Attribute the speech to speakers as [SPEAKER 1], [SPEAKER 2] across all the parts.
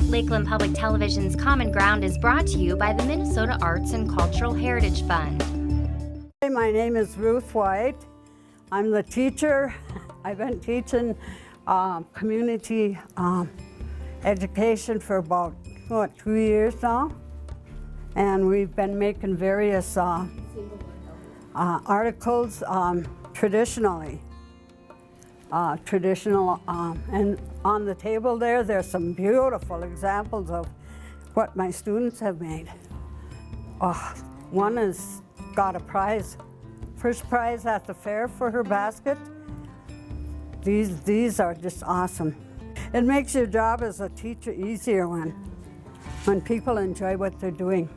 [SPEAKER 1] Lakeland Public Television's Common Ground is brought to you by the Minnesota Arts and Cultural Heritage Fund.
[SPEAKER 2] Hey, my name is Ruth White. I'm the teacher. I've been teaching community education for about, 2 years now. And we've been making various articles traditionally. And on the table there's some beautiful examples of what my students have made. One has got a prize, first prize at the fair for her basket. These are just awesome. It makes your job as a teacher easier when people enjoy what they're doing.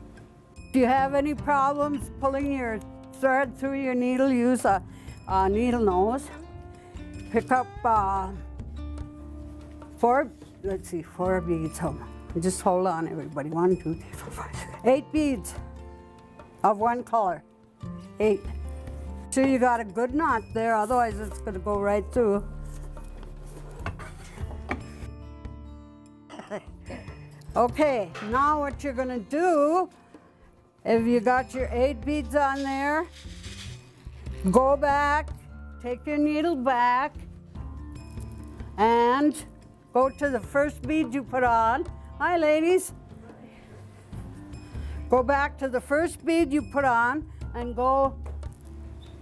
[SPEAKER 2] If you have any problems pulling your thread through your needle, use a needle nose. Pick up four beads. Just hold on, everybody. 1, 2, 3, 4, 5, 6, 8 beads of one color. 8. Sure you got a good knot there, otherwise it's going to go right through. Okay, now what you're going to do, if you got your 8 beads on there, go back, take your needle back, and go to the first bead you put on. Hi, ladies. Go back to the first bead you put on and go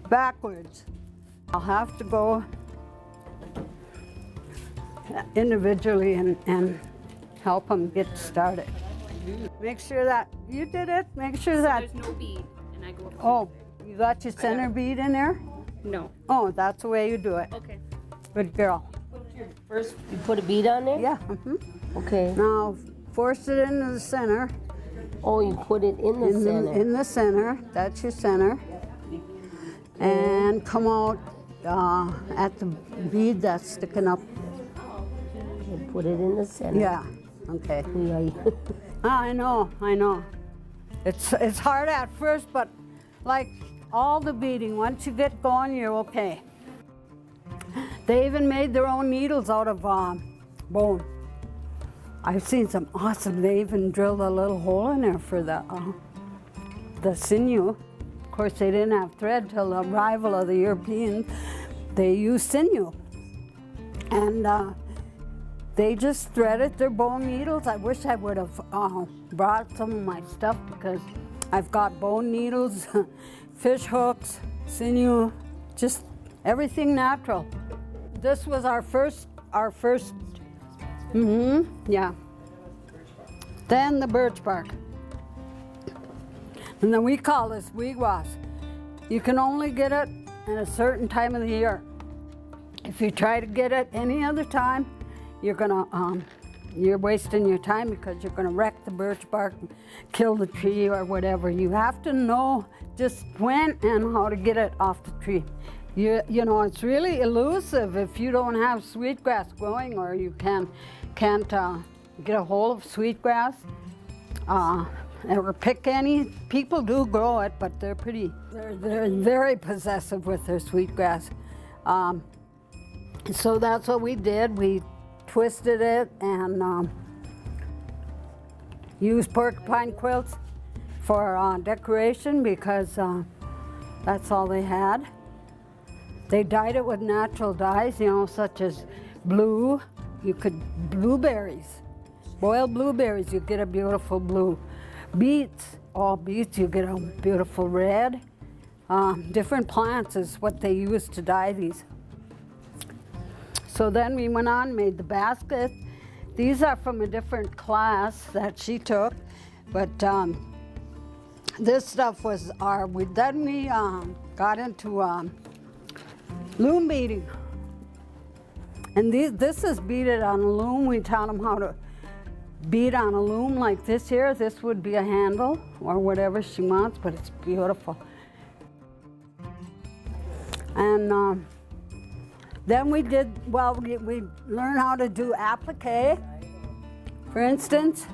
[SPEAKER 2] backwards. I'll have to go individually and help them get started. Make sure that you did it. Make sure
[SPEAKER 3] so
[SPEAKER 2] that
[SPEAKER 3] there's no bead, and I go up.
[SPEAKER 2] Oh, you got your center bead in there?
[SPEAKER 3] No.
[SPEAKER 2] Oh, that's the way you do it.
[SPEAKER 3] Okay.
[SPEAKER 2] Good girl.
[SPEAKER 4] First, you put a bead on there?
[SPEAKER 2] Yeah.
[SPEAKER 4] Okay.
[SPEAKER 2] Now force it into the center.
[SPEAKER 4] Oh, you put it in the center.
[SPEAKER 2] In the center. That's your center. And come out at the bead that's sticking up.
[SPEAKER 4] And put it in the center.
[SPEAKER 2] Yeah. Okay.
[SPEAKER 4] Yeah.
[SPEAKER 2] I know. It's hard at first, but like all the beading, once you get going, you're okay. They even made their own needles out of bone. I've seen some awesome. They even drilled a little hole in there for the sinew. Of course, they didn't have thread till the arrival of the Europeans. They used sinew, and they just threaded their bone needles. I wish I would have brought some of my stuff because I've got bone needles, fish hooks, sinew, just everything natural. This was our first. Yeah. Then the birch bark. And then we call this wigwas. You can only get it in a certain time of the year. If you try to get it any other time, you're wasting your time because you're gonna wreck the birch bark, kill the tree or whatever. You have to know just when and how to get it off the tree. You know, it's really elusive if you don't have sweetgrass growing or you can't get a hold of sweetgrass or pick any. People do grow it, but they're very possessive with their sweetgrass. So that's what we did. We twisted it and used porcupine quilts for decoration because that's all they had. They dyed it with natural dyes, such as blue. Blueberries, boiled blueberries, you get a beautiful blue. Beets, all beets, you get a beautiful red. Different plants is what they use to dye these. So then we went on, made the basket. These are from a different class that she took, but this stuff was we got into loom beading. And this is beaded on a loom. We taught them how to bead on a loom like this here. This would be a handle or whatever she wants, but it's beautiful. And then we learned how to do applique. For instance,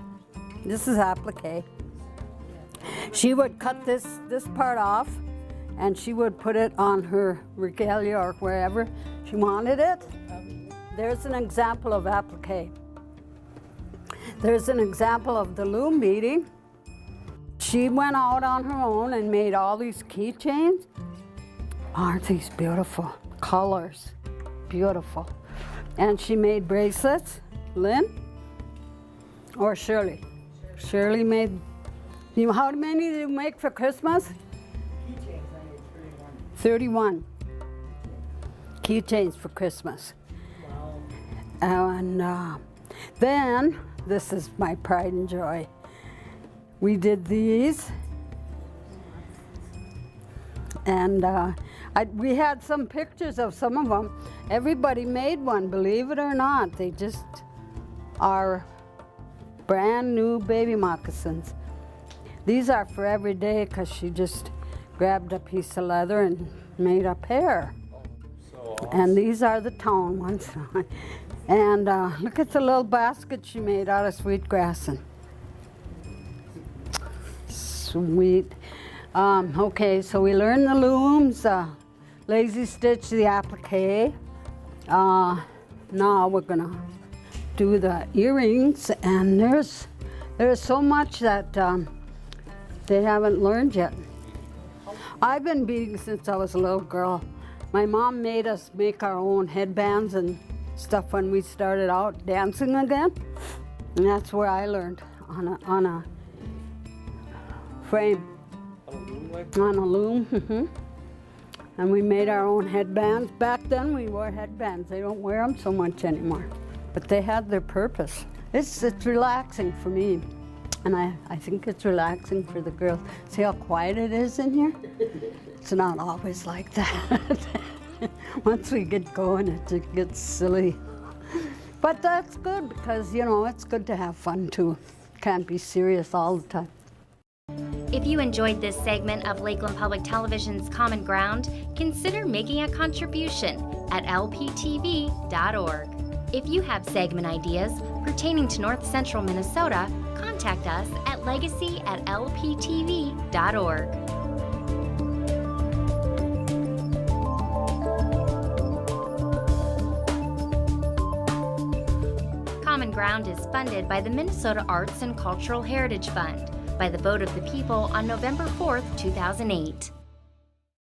[SPEAKER 2] this is applique. She would cut this part off and she would put it on her regalia or wherever she wanted it. There's an example of applique. There's an example of the loom beading. She went out on her own and made all these keychains. Aren't these beautiful? Colors, beautiful. And she made bracelets. Lynn? Or Shirley? Shirley made, how many did you make for Christmas?
[SPEAKER 5] Keychains, I made
[SPEAKER 2] 31 keychains for Christmas. And then, this is my pride and joy. We did these. And we had some pictures of some of them. Everybody made one, believe it or not. They just are brand new baby moccasins. These are for every day because she just grabbed a piece of leather and made a pair. And these are the town ones. And look at the little basket she made out of sweetgrass. And sweet. Okay, so we learned the looms, lazy stitch, the applique. Now we're gonna do the earrings, and there's so much that they haven't learned yet. I've been beading since I was a little girl. My mom made us make our own headbands and stuff when we started out dancing again, and that's where I learned on a frame. On a loom, And we made our own headbands. Back then we wore headbands. They don't wear them so much anymore. But they had their purpose. It's relaxing for me. And I think it's relaxing for the girls. See how quiet it is in here? It's not always like that. Once we get going, it just gets silly. But that's good because, you know, it's good to have fun too. Can't be serious all the time.
[SPEAKER 1] If you enjoyed this segment of Lakeland Public Television's Common Ground, consider making a contribution at lptv.org. If you have segment ideas pertaining to North Central Minnesota, contact us at legacy@lptv.org. Common Ground is funded by the Minnesota Arts and Cultural Heritage Fund by the vote of the people on November 4th, 2008.